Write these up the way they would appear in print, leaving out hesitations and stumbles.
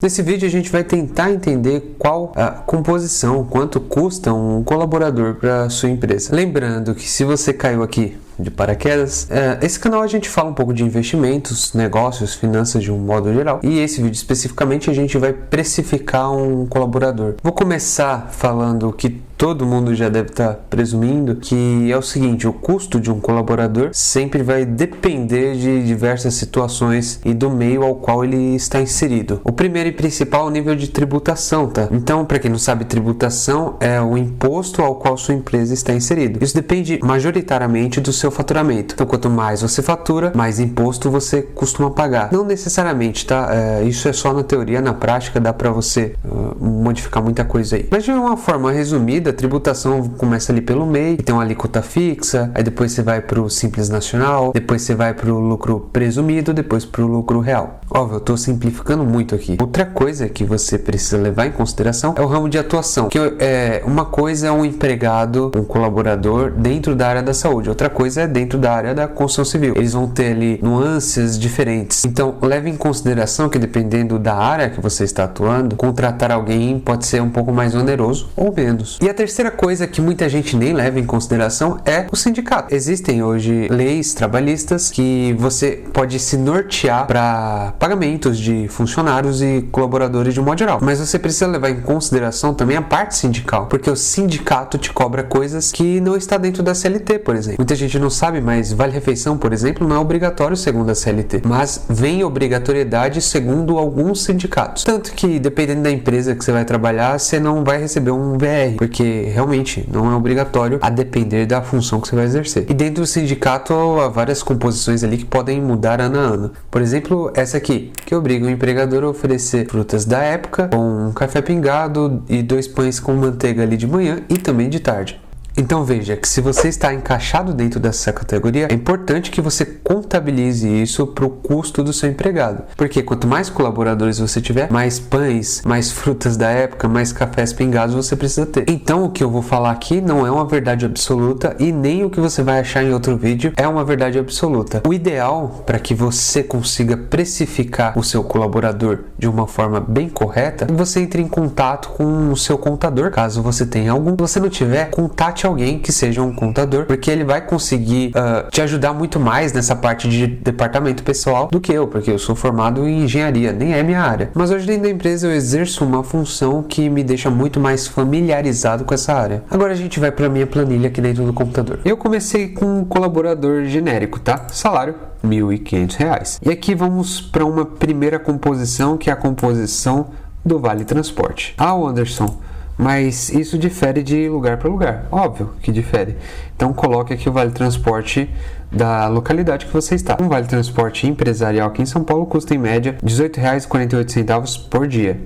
Nesse vídeo a gente vai tentar entender qual a composição, quanto custa um colaborador para sua empresa. Lembrando que se você caiu aqui de paraquedas, esse canal a gente fala um pouco de investimentos, negócios, finanças de um modo geral. E esse vídeo especificamente a gente vai precificar um colaborador. Vou começar falando que todo mundo já deve estar presumindo, que é o seguinte: o custo de um colaborador sempre vai depender de diversas situações e do meio ao qual ele está inserido. O primeiro e principal é o nível de tributação, tá? Então, para quem não sabe, tributação é o imposto ao qual sua empresa está inserida. Isso depende majoritariamente do seu faturamento. Então, quanto mais você fatura, mais imposto você costuma pagar. Não necessariamente, tá? Isso é só na teoria, na prática dá para você modificar muita coisa aí. Mas de uma forma resumida, a tributação começa ali pelo MEI, tem uma alíquota fixa, aí depois você vai para o Simples Nacional, depois você vai para o lucro presumido, depois para o lucro real. Óbvio, eu estou simplificando muito aqui. Outra coisa que você precisa levar em consideração é o ramo de atuação, que uma coisa é um empregado, um colaborador dentro da área da saúde, outra coisa é dentro da área da construção civil. Eles vão ter ali nuances diferentes. Então, leve em consideração que dependendo da área que você está atuando, contratar alguém pode ser um pouco mais oneroso ou menos. E a terceira coisa que muita gente nem leva em consideração é o sindicato. Existem hoje leis trabalhistas que você pode se nortear para pagamentos de funcionários e colaboradores de um modo geral. Mas você precisa levar em consideração também a parte sindical, porque o sindicato te cobra coisas que não está dentro da CLT, por exemplo. Muita gente não sabe, mas vale-refeição, por exemplo, não é obrigatório segundo a CLT, mas vem obrigatoriedade segundo alguns sindicatos. Tanto que, dependendo da empresa que você vai trabalhar, você não vai receber um VR, porque realmente não é obrigatório, a depender da função que você vai exercer. E dentro do sindicato há várias composições ali que podem mudar ano a ano. Por exemplo, essa aqui, que obriga o empregador a oferecer frutas da época, com um café pingado e 2 pães com manteiga ali de manhã e também de tarde. Então veja que se você está encaixado dentro dessa categoria, é importante que você contabilize isso para o custo do seu empregado. Porque quanto mais colaboradores você tiver, mais pães, mais frutas da época, mais cafés pingados você precisa ter. Então o que eu vou falar aqui não é uma verdade absoluta e nem o que você vai achar em outro vídeo é uma verdade absoluta. O ideal para que você consiga precificar o seu colaborador de uma forma bem correta é que você entre em contato com o seu contador, caso você tenha algum. Se você não tiver, contate alguém que seja um contador, porque ele vai conseguir te ajudar muito mais nessa parte de departamento pessoal do que eu, porque eu sou formado em engenharia, nem é minha área. Mas hoje dentro da empresa eu exerço uma função que me deixa muito mais familiarizado com essa área. Agora a gente vai para a minha planilha aqui dentro do computador. Eu comecei com um colaborador genérico, tá? Salário R$1.500. E aqui vamos para uma primeira composição, que é a composição do Vale Transporte. Ah, Anderson, mas isso difere de lugar para lugar. Óbvio que difere. Então coloque aqui o Vale Transporte da localidade que você está. Um Vale Transporte empresarial aqui em São Paulo custa em média R$ 18,48 por dia.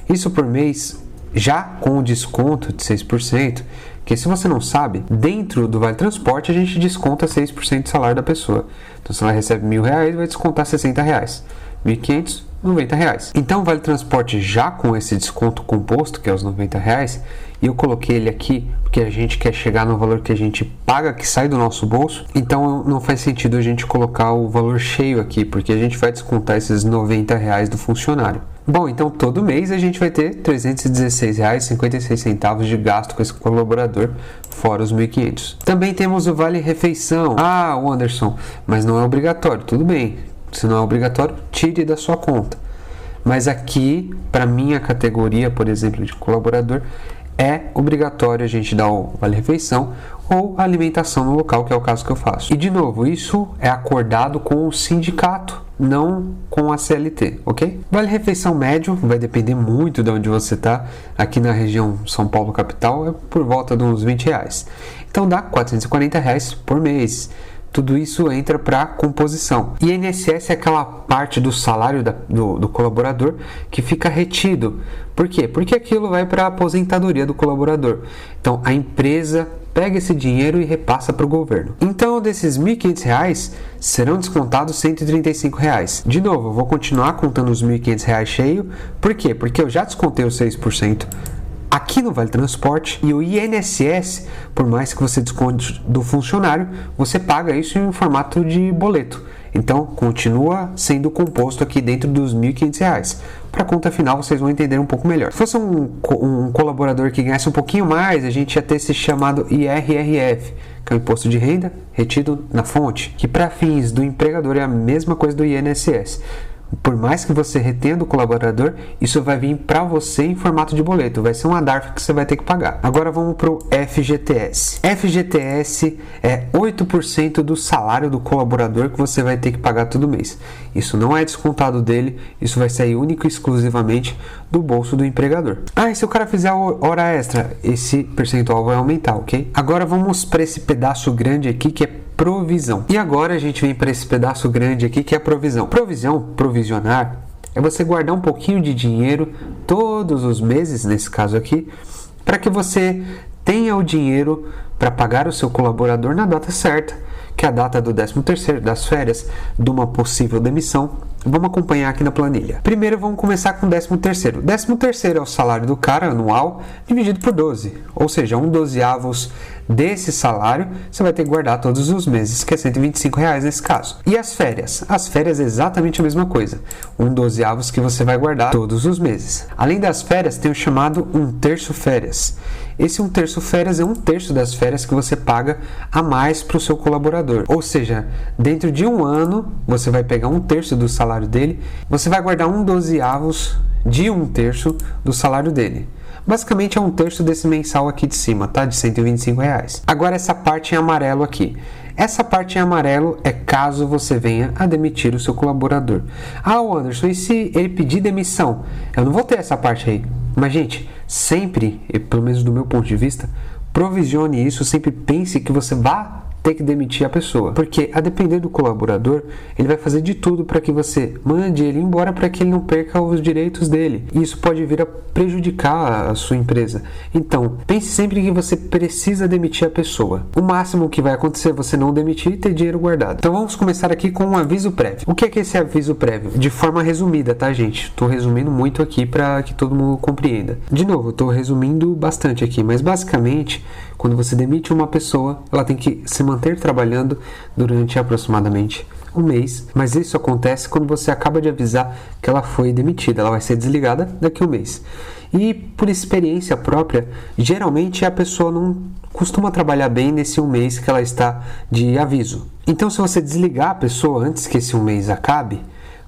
Isso por mês, já com o desconto de 6%, que se você não sabe, dentro do Vale Transporte a gente desconta 6% do salário da pessoa. Então se ela recebe R$1.000, vai descontar R$60. R$1.500, R$90. Então Vale Transporte já com esse desconto composto, que é os R$90, e eu coloquei ele aqui porque a gente quer chegar no valor que a gente paga, que sai do nosso bolso. Então não faz sentido a gente colocar o valor cheio aqui, porque a gente vai descontar esses R$90 do funcionário. Bom, então todo mês a gente vai ter R$ 316,56 de gasto com esse colaborador, fora os 1.500. Também temos o Vale Refeição. Ah, Anderson, mas não é obrigatório. Tudo bem, se não é obrigatório, tire da sua conta. Mas aqui, para minha categoria, por exemplo, de colaborador, é obrigatório a gente dar o Vale Refeição ou a alimentação no local, que é o caso que eu faço. E de novo, isso é acordado com o sindicato, não com a CLT, ok? Vale Refeição médio vai depender muito de onde você está. Aqui na região São Paulo capital é por volta de uns R$20. Então dá R$440 por mês. Tudo isso entra para composição. E INSS é aquela parte do salário do colaborador que fica retido. Por quê? Porque aquilo vai para a aposentadoria do colaborador. Então a empresa pega esse dinheiro e repassa para o governo. Então desses R$1.500 serão descontados R$135. De novo, eu vou continuar contando os R$1.500 cheio. Por quê? Porque eu já descontei os 6% aqui no Vale Transporte, e o INSS, por mais que você desconte do funcionário, você paga isso em formato de boleto. Então, continua sendo composto aqui dentro dos R$1.500. para a conta final vocês vão entender um pouco melhor. Se fosse um colaborador que ganhasse um pouquinho mais, a gente ia ter esse chamado IRRF, que é o Imposto de Renda Retido na Fonte, que para fins do empregador é a mesma coisa do INSS. Por mais que você retenha do colaborador, isso vai vir para você em formato de boleto, vai ser uma DARF que você vai ter que pagar. Agora vamos para o FGTS. FGTS é 8% do salário do colaborador que você vai ter que pagar todo mês. Isso não é descontado dele, isso vai sair único e exclusivamente do bolso do empregador. E se o cara fizer hora extra, esse percentual vai aumentar, ok? Agora vamos para esse pedaço grande aqui que é provisão. E agora a gente vem para esse pedaço grande aqui que é a provisão. Provisionar, é você guardar um pouquinho de dinheiro todos os meses, nesse caso aqui, para que você tenha o dinheiro para pagar o seu colaborador na data certa, que é a data do 13º, das férias, de uma possível demissão. Vamos acompanhar aqui na planilha. Primeiro vamos começar com o 13º. O 13º é o salário do cara anual dividido por 12, ou seja, 1/12 desse salário você vai ter que guardar todos os meses, que é R$125 nesse caso. E as férias? As férias é exatamente a mesma coisa, 1/12 que você vai guardar todos os meses. Além das férias, tem o chamado 1/3 férias. Esse 1/3 férias é 1/3 das férias que você paga a mais para o seu colaborador. Ou seja, dentro de um ano, você vai pegar 1/3 do salário dele, você vai guardar 1/12 de 1/3 do salário dele. Basicamente é 1/3 desse mensal aqui de cima, tá? De R$125. Agora essa parte em amarelo aqui. Essa parte em amarelo é caso você venha a demitir o seu colaborador. Anderson, e se ele pedir demissão? Eu não vou ter essa parte aí. Mas, gente, sempre, pelo menos do meu ponto de vista, provisione isso, sempre pense que você vai ter que demitir a pessoa, porque a depender do colaborador, ele vai fazer de tudo para que você mande ele embora, para que ele não perca os direitos dele, e isso pode vir a prejudicar a sua empresa. Então, pense sempre que você precisa demitir a pessoa. O máximo que vai acontecer é você não demitir e ter dinheiro guardado. Então vamos começar aqui com um aviso prévio. O que é esse aviso prévio? De forma resumida, tá, gente? Estou resumindo muito aqui para que todo mundo compreenda. De novo, estou resumindo bastante aqui, mas basicamente, quando você demite uma pessoa, ela tem que se manter trabalhando durante aproximadamente um mês, mas isso acontece quando você acaba de avisar que ela foi demitida, ela vai ser desligada daqui a um mês. E por experiência própria, geralmente a pessoa não costuma trabalhar bem nesse um mês que ela está de aviso. Então, se você desligar a pessoa antes que esse um mês acabe,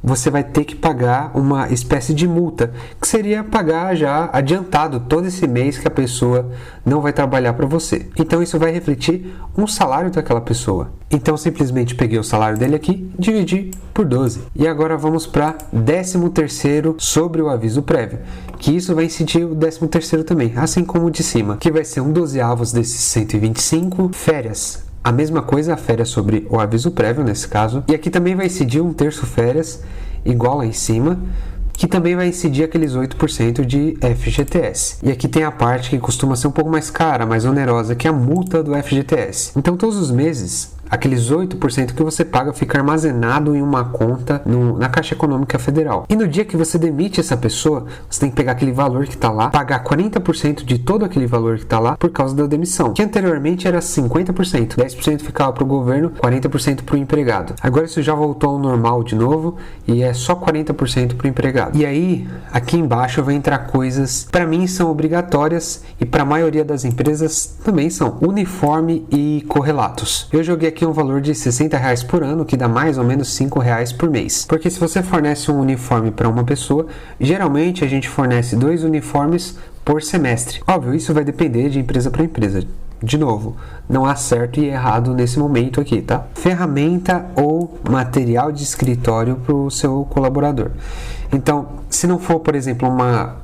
você vai ter que pagar uma espécie de multa, que seria pagar já adiantado todo esse mês que a pessoa não vai trabalhar para você. Então isso vai refletir um salário daquela pessoa. Então simplesmente peguei o salário dele aqui, dividi por 12. E agora vamos para 13º sobre o aviso prévio, que isso vai incidir o 13º também, assim como o de cima, que vai ser 1/12 desses 125, férias. A mesma coisa, a férias sobre o aviso prévio nesse caso. E aqui também vai incidir 1/3 férias, igual lá em cima, que também vai incidir aqueles 8% de FGTS. E aqui tem a parte que costuma ser um pouco mais cara, mais onerosa, que é a multa do FGTS. Então todos os meses, aqueles 8% que você paga fica armazenado em uma conta na Caixa Econômica Federal. E no dia que você demite essa pessoa, você tem que pegar aquele valor que está lá, pagar 40% de todo aquele valor que está lá por causa da demissão, que anteriormente era 50%. 10% ficava para o governo, 40% para o empregado. Agora isso já voltou ao normal de novo e é só 40% para o empregado. E aí, aqui embaixo vai entrar coisas, para mim são obrigatórias e para a maioria das empresas também são: uniforme e correlatos. Eu joguei aqui um valor de R$60 por ano, que dá mais ou menos R$5 por mês. Porque se você fornece um uniforme para uma pessoa, geralmente a gente fornece 2 uniformes por semestre. Óbvio, isso vai depender de empresa para empresa. De novo, não há certo e errado nesse momento aqui, tá? Ferramenta ou material de escritório para o seu colaborador. Então, se não for, por exemplo, uma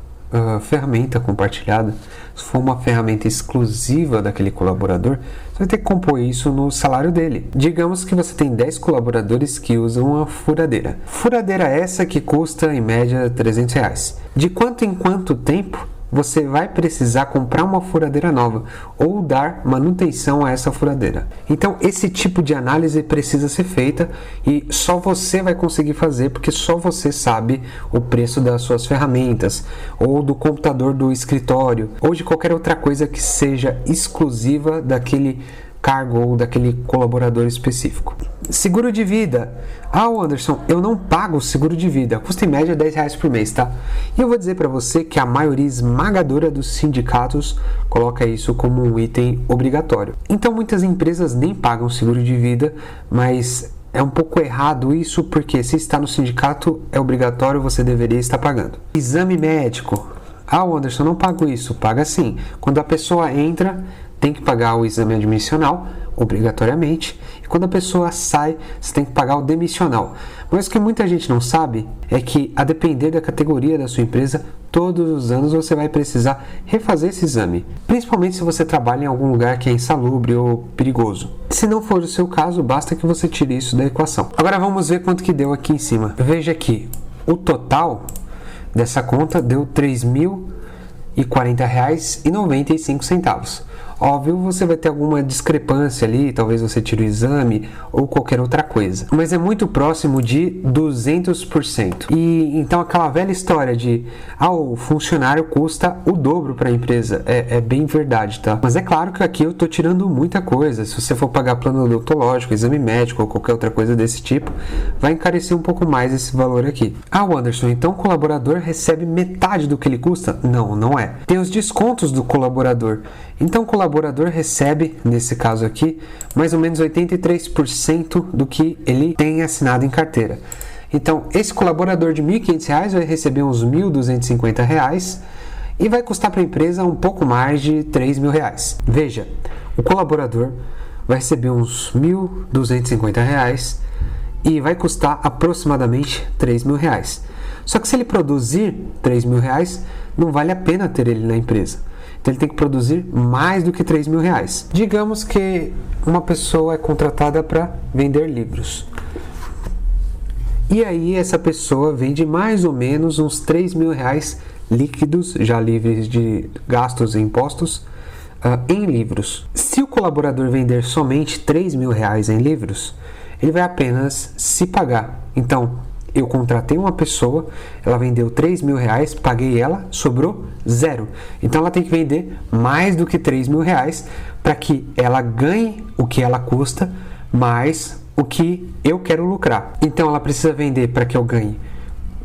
ferramenta compartilhada, se for uma ferramenta exclusiva daquele colaborador, você vai ter que compor isso no salário dele. Digamos que você tem 10 colaboradores que usam uma furadeira. Furadeira essa que custa em média R$300. De quanto em quanto tempo você vai precisar comprar uma furadeira nova ou dar manutenção a essa furadeira? Então esse tipo de análise precisa ser feita e só você vai conseguir fazer, porque só você sabe o preço das suas ferramentas ou do computador do escritório ou de qualquer outra coisa que seja exclusiva daquele cargo ou daquele colaborador específico. Seguro de vida. Anderson, eu não pago seguro de vida, custa em média R$10 por mês, tá? E eu vou dizer para você que a maioria esmagadora dos sindicatos coloca isso como um item obrigatório. Então muitas empresas nem pagam seguro de vida, mas é um pouco errado isso, porque se está no sindicato é obrigatório, você deveria estar pagando. Exame médico. Anderson, eu não pago isso. Paga sim. Quando a pessoa entra, tem que pagar o exame admissional, obrigatoriamente. E quando a pessoa sai, você tem que pagar o demissional. Mas o que muita gente não sabe é que, a depender da categoria da sua empresa, todos os anos você vai precisar refazer esse exame. Principalmente se você trabalha em algum lugar que é insalubre ou perigoso. Se não for o seu caso, basta que você tire isso da equação. Agora vamos ver quanto que deu aqui em cima. Veja aqui, o total dessa conta deu R$ 3.040,95. Óbvio, você vai ter alguma discrepância ali, talvez você tire o exame ou qualquer outra coisa. Mas é muito próximo de 200%. E então aquela velha história de o funcionário custa o dobro para a empresa, é bem verdade, tá? Mas é claro que aqui eu tô tirando muita coisa. Se você for pagar plano odontológico, exame médico ou qualquer outra coisa desse tipo, vai encarecer um pouco mais esse valor aqui. Anderson, então o colaborador recebe metade do que ele custa? Não, não é. Tem os descontos do colaborador. Então o colaborador recebe, nesse caso aqui, mais ou menos 83% do que ele tem assinado em carteira. Então esse colaborador de R$ 1.500 vai receber uns R$ 1.250 e vai custar para a empresa um pouco mais de R$ 3.000. Veja, o colaborador vai receber uns R$ 1.250 e vai custar aproximadamente R$ 3.000. Só que se ele produzir R$ 3.000, não vale a pena ter ele na empresa. Então ele tem que produzir mais do que R$ 3.000. Digamos que uma pessoa é contratada para vender livros. E aí essa pessoa vende mais ou menos uns R$ 3.000 líquidos, já livres de gastos e impostos, em livros. Se o colaborador vender somente R$ 3.000 em livros, ele vai apenas se pagar. Então, eu contratei uma pessoa, ela vendeu R$ 3.000, paguei ela, sobrou zero. Então ela tem que vender mais do que R$ 3.000 para que ela ganhe o que ela custa, mais o que eu quero lucrar. Então ela precisa vender para que eu ganhe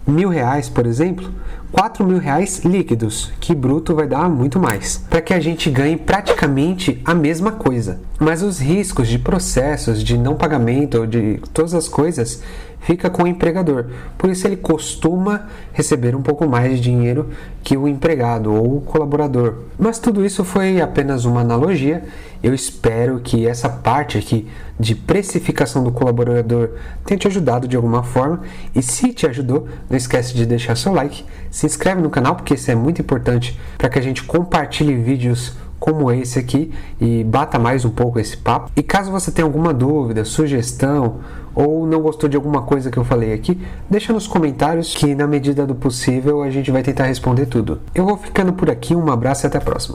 R$ 1.000, por exemplo, R$ 4.000 líquidos, que bruto vai dar muito mais, para que a gente ganhe praticamente a mesma coisa. Mas os riscos de processos, de não pagamento ou de todas as coisas, fica com o empregador. Por isso ele costuma receber um pouco mais de dinheiro que o empregado ou o colaborador. Mas tudo isso foi apenas uma analogia. Eu espero que essa parte aqui de precificação do colaborador tenha te ajudado de alguma forma. E se te ajudou, não esquece de deixar seu like, se inscreve no canal, porque isso é muito importante para que a gente compartilhe vídeos como esse aqui e bata mais um pouco esse papo. E caso você tenha alguma dúvida, sugestão ou não gostou de alguma coisa que eu falei aqui, deixa nos comentários que na medida do possível a gente vai tentar responder tudo. Eu vou ficando por aqui, um abraço e até a próxima.